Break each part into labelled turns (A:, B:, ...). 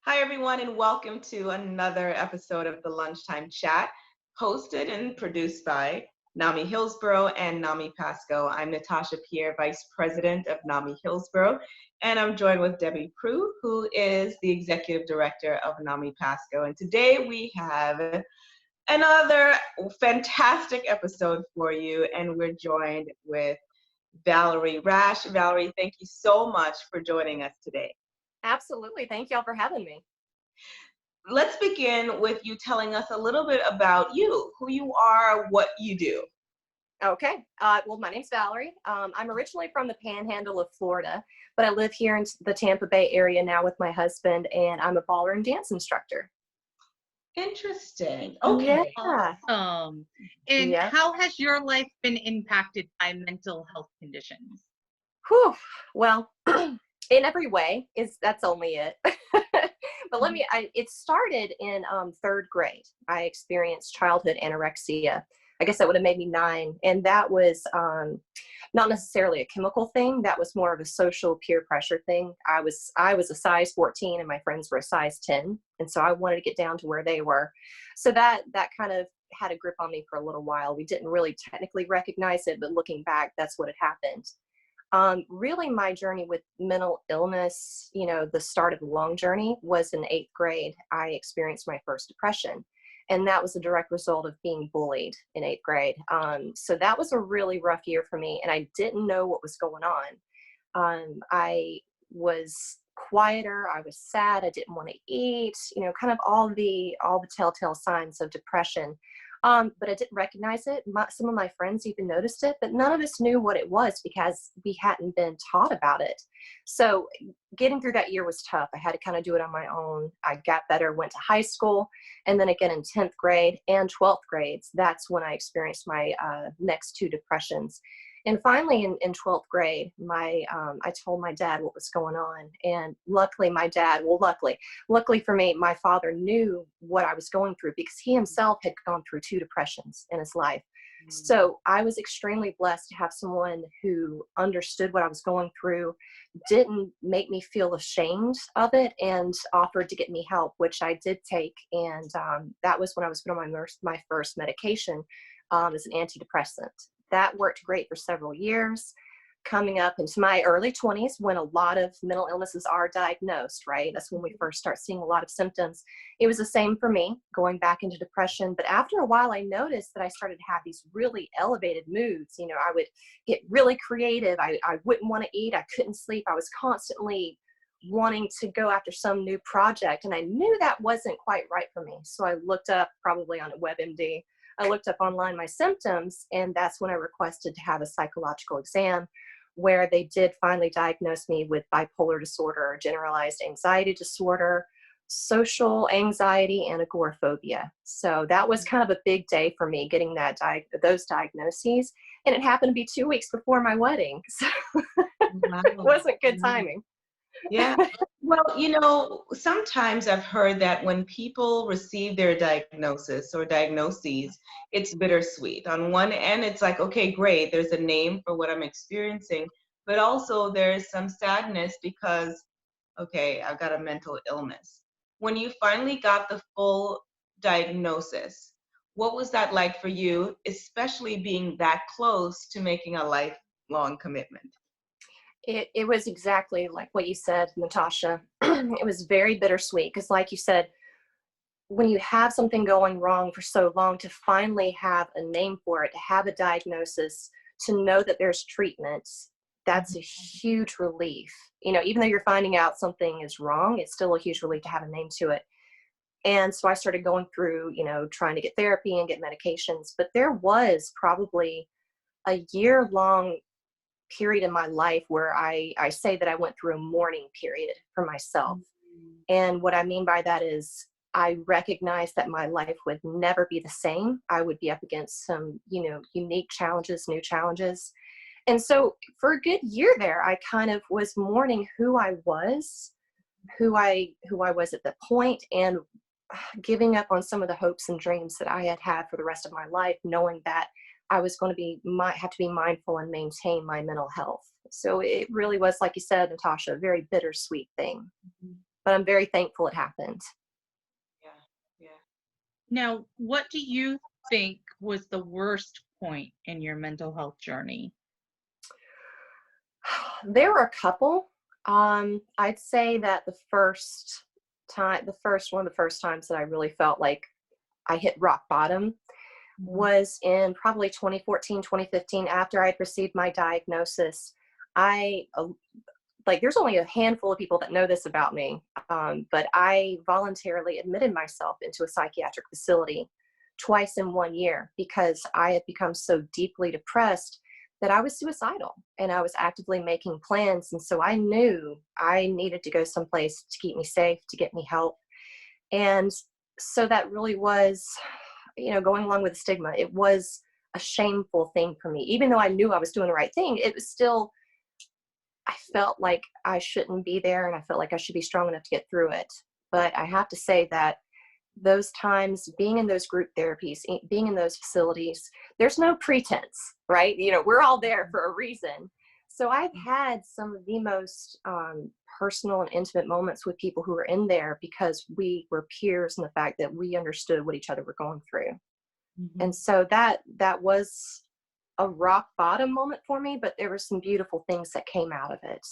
A: Hi, everyone, and welcome to another episode of the Lunchtime Chat, hosted and produced by NAMI Hillsborough and NAMI Pasco. I'm Natasha Pierre, Vice President of NAMI Hillsborough, and I'm joined with Debbie Prue, who is the Executive Director of NAMI Pasco. And today we have another fantastic episode for you, and we're joined with Valerie Rash. Valerie, thank you so much for joining us today.
B: Absolutely. Thank y'all for having me.
A: Let's begin with you telling us a little bit about you, who you are, what you do.
B: Okay. Well, my name's Valerie. I'm originally from the Panhandle of Florida, but I live here in the Tampa Bay area now with my husband, and I'm a ballroom dance instructor.
A: Interesting. Okay.
B: Yeah.
C: Awesome. And
B: Yeah.
C: how has your life been impacted by mental health conditions?
B: Whew. Well, in every way that's only it. But it started in third grade. I experienced childhood anorexia. I guess that would have made me 9. And that was not necessarily a chemical thing. That was more of a social peer pressure thing. I was a size 14 and my friends were a size 10. And so I wanted to get down to where they were. So that kind of had a grip on me for a little while. We didn't really technically recognize it, but looking back, that's what had happened. Really my journey with mental illness, the start of the long journey was in 8th grade. I experienced my first depression, and that was a direct result of being bullied in 8th grade. So that was a really rough year for me, and I didn't know what was going on. I was quieter. I was sad. I didn't want to eat, kind of all the telltale signs of depression. But I didn't recognize it. Some of my friends even noticed it, but none of us knew what it was because we hadn't been taught about it. So getting through that year was tough. I had to kind of do it on my own. I got better, went to high school, and then again in 10th grade and 12th grades, that's when I experienced my next 2 depressions. And finally in 12th grade, I told my dad what was going on. And luckily luckily for me, my father knew what I was going through because he himself had gone through 2 depressions in his life. So I was extremely blessed to have someone who understood what I was going through, didn't make me feel ashamed of it, and offered to get me help, which I did take. And that was when I was put on my first medication as an antidepressant. That worked great for several years. Coming up into my early 20s, when a lot of mental illnesses are diagnosed, right? That's when we first start seeing a lot of symptoms. It was the same for me, going back into depression. But after a while, I noticed that I started to have these really elevated moods. I would get really creative. I wouldn't want to eat. I couldn't sleep. I was constantly wanting to go after some new project. And I knew that wasn't quite right for me. So I looked up, probably on a WebMD, I looked up online my symptoms, and that's when I requested to have a psychological exam, where they did finally diagnose me with bipolar disorder, generalized anxiety disorder, social anxiety, and agoraphobia. So that was kind of a big day for me, getting those diagnoses. And it happened to be 2 weeks before my wedding. So
A: Wow.
B: it wasn't good timing.
A: Yeah. Well, sometimes I've heard that when people receive their diagnosis or diagnoses, it's bittersweet. On one end, it's like, okay, great, there's a name for what I'm experiencing, but also there's some sadness because, okay, I've got a mental illness. When you finally got the full diagnosis, what was that like for you, especially being that close to making a lifelong commitment?
B: It was exactly like what you said, Natasha. It was very bittersweet because, like you said, when you have something going wrong for so long, to finally have a name for it, to have a diagnosis, to know that there's treatment, that's a huge relief. Even though you're finding out something is wrong, it's still a huge relief to have a name to it. And so I started going through, trying to get therapy and get medications. But there was probably a year-long period in my life where I say that I went through a mourning period for myself. And what I mean by that is I recognized that my life would never be the same. I would be up against some, unique challenges, new challenges. And so for a good year there, I kind of was mourning who I was at that point, and giving up on some of the hopes and dreams that I had for the rest of my life, knowing that I was going to have to be mindful and maintain my mental health. So it really was, like you said, Natasha, a very bittersweet thing. but I'm very thankful it happened.
A: Yeah. Yeah.
C: Now, what do you think was the worst point in your mental health journey?
B: There were a couple. I'd say that one of the first times that I really felt like I hit rock bottom was in probably 2014, 2015, after I'd received my diagnosis. There's only a handful of people that know this about me, but I voluntarily admitted myself into a psychiatric facility twice in 1 year because I had become so deeply depressed that I was suicidal and I was actively making plans. And so I knew I needed to go someplace to keep me safe, to get me help. And so that really was, going along with the stigma, it was a shameful thing for me. Even though I knew I was doing the right thing, it was still, I felt like I shouldn't be there and I felt like I should be strong enough to get through it. But I have to say that those times, being in those group therapies, being in those facilities, there's no pretense, right? We're all there for a reason. So I've had some of the most personal and intimate moments with people who were in there because we were peers in the fact that we understood what each other were going through. And so that was a rock bottom moment for me, but there were some beautiful things that came out of it.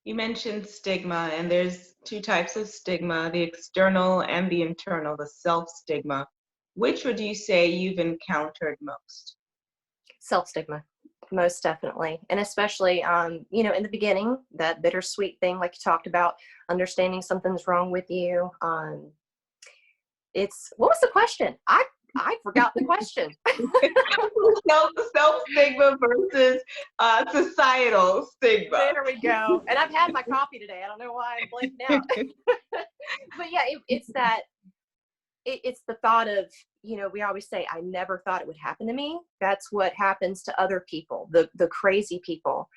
A: You mentioned stigma, and there's two types of stigma, the external and the internal, the self-stigma. Which would you say you've encountered most?
B: Self-stigma, most definitely. And especially, in the beginning, that bittersweet thing, like you talked about, understanding something's wrong with you. What was the question? I forgot the question.
A: Self-stigma versus societal stigma.
B: There we go. And I've had my coffee today. I don't know why I'm blanking out. But yeah, it's the thought of, we always say, I never thought it would happen to me. That's what happens to other people, the crazy people.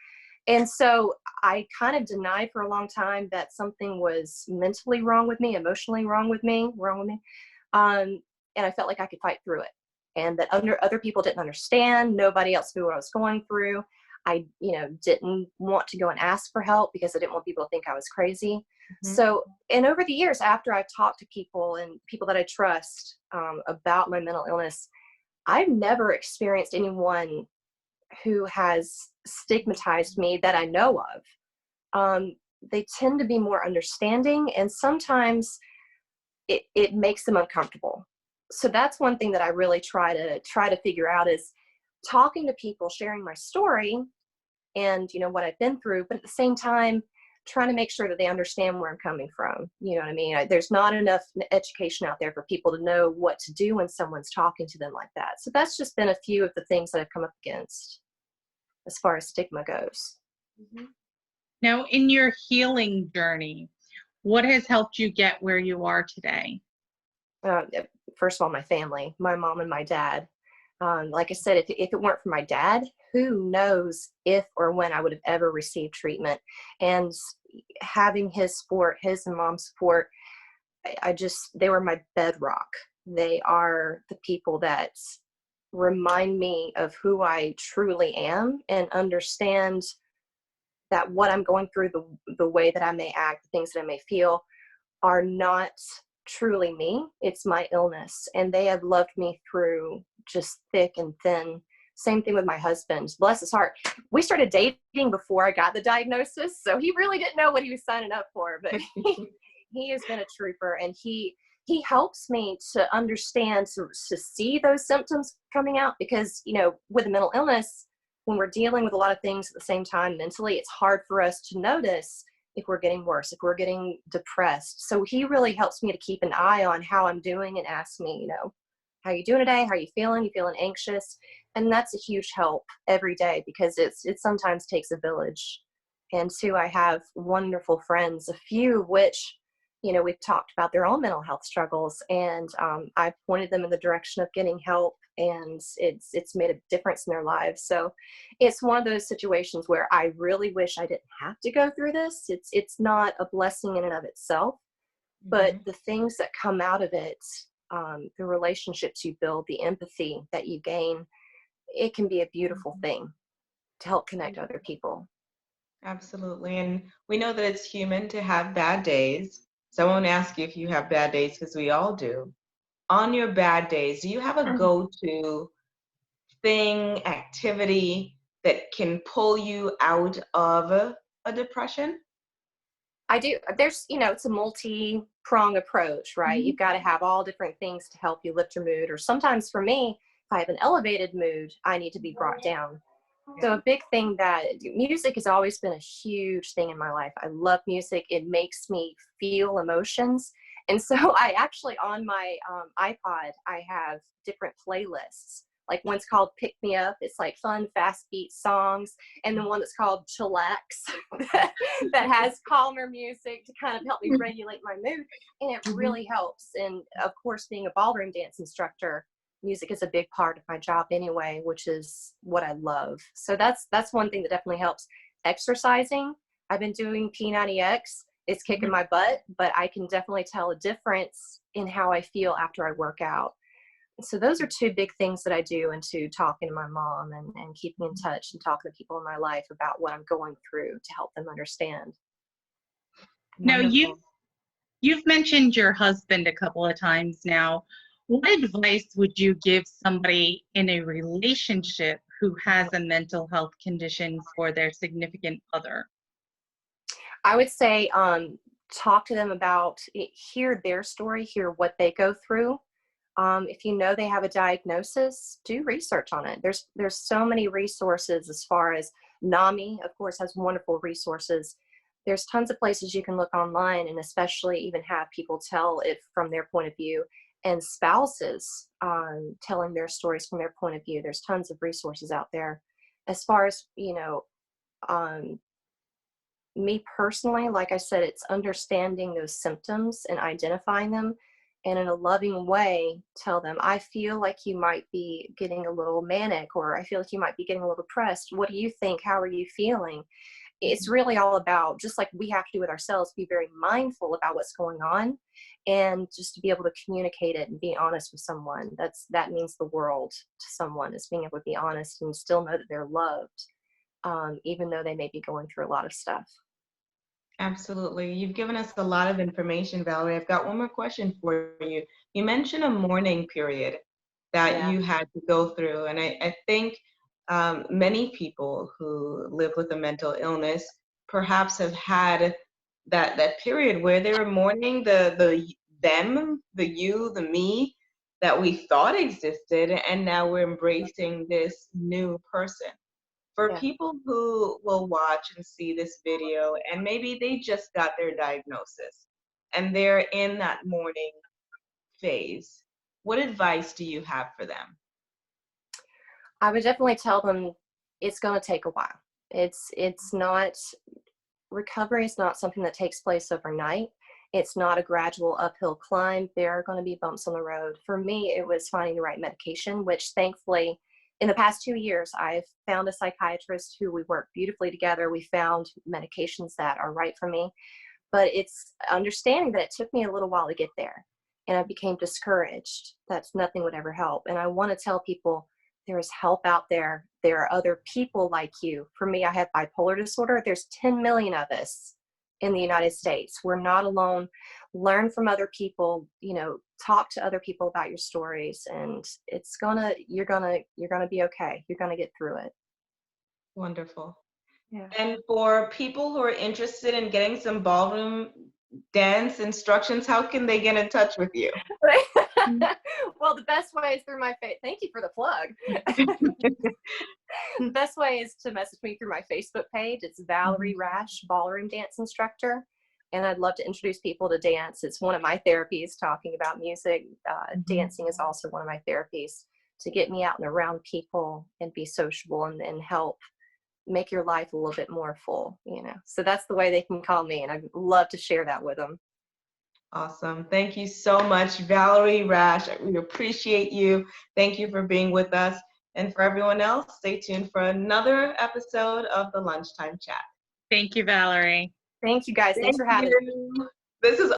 B: And so I kind of denied for a long time that something was mentally wrong with me, emotionally wrong with me. And I felt like I could fight through it, and that other people didn't understand. Nobody else knew what I was going through. I, didn't want to go and ask for help because I didn't want people to think I was crazy. So, and over the years, after I talked to people and people that I trust about my mental illness, I've never experienced anyone who has stigmatized me that I know of. They tend to be more understanding, and sometimes it makes them uncomfortable. So that's one thing that I really try to figure out is talking to people, sharing my story and, what I've been through, but at the same time, trying to make sure that they understand where I'm coming from. You know what I mean? There's not enough education out there for people to know what to do when someone's talking to them like that. So that's just been a few of the things that I've come up against as far as stigma goes.
C: Now, in your healing journey, what has helped you get where you are today?
B: First of all, my family, my mom and my dad. Like I said, if it weren't for my dad, who knows if or when I would have ever received treatment. And having his support, his and mom's support, they were my bedrock. They are the people that remind me of who I truly am and understand that what I'm going through, the way that I may act, the things that I may feel are not truly me. It's my illness. And they have loved me through just thick and thin. Same thing with my husband. Bless his heart. We started dating before I got the diagnosis, so he really didn't know what he was signing up for, but he has been a trooper, and he helps me to understand, to see those symptoms coming out, because, with a mental illness, when we're dealing with a lot of things at the same time mentally, it's hard for us to notice if we're getting worse, if we're getting depressed. So he really helps me to keep an eye on how I'm doing and asks me, how you doing today? How are you feeling? You feeling anxious? And that's a huge help every day, because it sometimes takes a village. And two, I have wonderful friends, a few of which, we've talked about their own mental health struggles, and I've pointed them in the direction of getting help, and it's made a difference in their lives. So it's one of those situations where I really wish I didn't have to go through this. It's not a blessing in and of itself, but the things that come out of it, the relationships you build, the empathy that you gain, it can be a beautiful thing to help connect other people.
A: Absolutely. And we know that it's human to have bad days. So I won't ask you if you have bad days because we all do. On your bad days, do you have a go-to thing, activity that can pull you out of a depression?
B: I do. There's, it's a multi-prong approach, right?
A: Mhm.
B: You've got to have all different things to help you lift your mood. Or sometimes for me, if I have an elevated mood, I need to be brought down.
A: Yeah.
B: So a big thing that music has always been a huge thing in my life. I love music. It makes me feel emotions. And so I actually, on my iPod, I have different playlists. Like one's called Pick Me Up. It's like fun, fast beat songs. And the one that's called Chillax that has calmer music to kind of help me regulate my mood. And it
A: Mhm.
B: really helps. And of course, being a ballroom dance instructor, music is a big part of my job anyway, which is what I love. So that's one thing that definitely helps. Exercising. I've been doing P90X. It's kicking my butt, but I can definitely tell a difference in how I feel after I work out. So those are two big things that I do, into talking to my mom and keeping in touch and talking to people in my life about what I'm going through to help them understand.
C: Now,
A: Wonderful.
C: you've mentioned your husband a couple of times now. What advice would you give somebody in a relationship who has a mental health condition for their significant other?
B: I would say talk to them about it, hear their story, hear what they go through. If you know they have a diagnosis, do research on it. There's so many resources as far as NAMI, of course, has wonderful resources. There's tons of places you can look online, and especially even have people tell it from their point of view, and spouses telling their stories from their point of view. There's tons of resources out there. As far as, um, me personally, like I said, it's understanding those symptoms and identifying them, and in a loving way tell them, I feel like you might be getting a little manic, or I feel like you might be getting a little depressed. What do you think? How are you feeling? It's really all about, just like we have to do with ourselves, be very mindful about what's going on, and just to be able to communicate it and be honest with someone. That means the world to someone, is being able to be honest and still know that they're loved, even though they may be going through a lot of stuff.
A: Absolutely. You've given us a lot of information, Valerie. I've got one more question for you. You mentioned a mourning period that
B: Yeah.
A: you had to go through, and I think many people who live with a mental illness perhaps have had that period where they were mourning the them, the you, the me that we thought existed, and now we're embracing this new person. For
B: Yeah.
A: people who will watch and see this video and maybe they just got their diagnosis and they're in that mourning phase, what advice do you have for them?
B: I would definitely tell them it's going to take a while. It's not, recovery is not something that takes place overnight. It's not a gradual uphill climb. There are going to be bumps on the road. For me, it was finding the right medication, which thankfully in the past 2 years, I've found a psychiatrist who we work beautifully together. We found medications that are right for me, but it's understanding that it took me a little while to get there, and I became discouraged. That's nothing would ever help. And I want to tell people there is help out there. There are other people like you. For me, I have bipolar disorder. There's 10 million of us in the United States. We're not alone. Learn from other people, talk to other people about your stories, and you're gonna be okay. You're gonna get through it.
A: Wonderful.
B: Yeah.
A: And for people who are interested in getting some ballroom dance instructions, how can they get in touch with you?
B: Well, the best way is through my thank you for the plug. The best way is to message me through my Facebook page. It's Valerie Rash, ballroom dance instructor. And I'd love to introduce people to dance. It's one of my therapies, talking about music. Dancing is also one of my therapies, to get me out and around people and be sociable, and help make your life a little bit more full. So that's the way they can call me, and I'd love to share that with them.
A: Awesome. Thank you so much, Valerie Rash. We appreciate you. Thank you for being with us. And for everyone else, stay tuned for another episode of the Lunchtime Chat.
C: Thank you, Valerie.
B: Thank you guys. Thanks
A: Thank
B: for having me.
A: you. This is